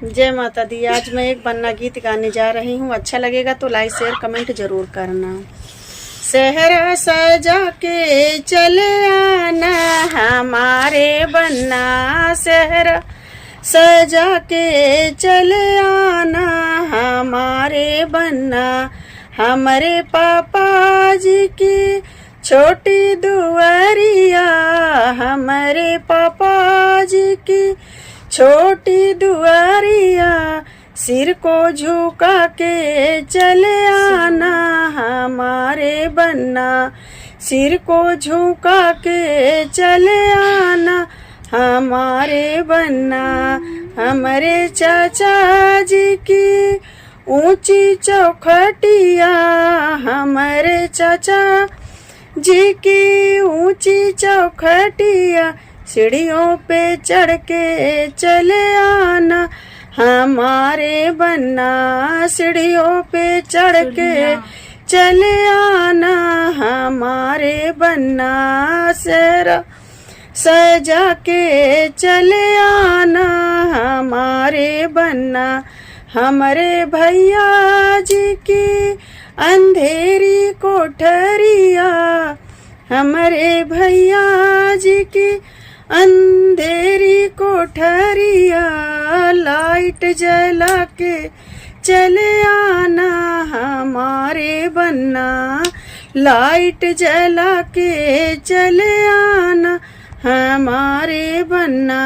जय माता दी। आज मैं एक बन्ना गीत गाने जा रही हूँ। अच्छा लगेगा तो लाइक शेयर कमेंट जरूर करना। सहरा सजा के चले आना हमारे बन्ना, सहरा सजा के चले आना हमारे बन्ना। हमारे पापा जी की छोटी दुआरिया, हमारे पापा जी की छोटी दुआरिया, सिर को झुका के चले आना हमारे बन्ना। सिर को झुका के चले आना हमारे बन्ना। हमारे चाचा जी की ऊंची चौखटिया, हमारे चाचा जी की ऊंची चौखटिया, सीढ़ियों पे चढ़ के चले आना हमारे बन्ना। सीढ़ियों पे चढ़ के चले आना हमारे बन्ना। सहरा सजा के चले आना हमारे बन्ना। हमारे भैया जी की अंधेरी कोठरिया, हमारे भैया जी की अंधेरी कोठरिया, लाइट जला के चले आना हमारे बन्ना। लाइट जला के चले आना हमारे बन्ना।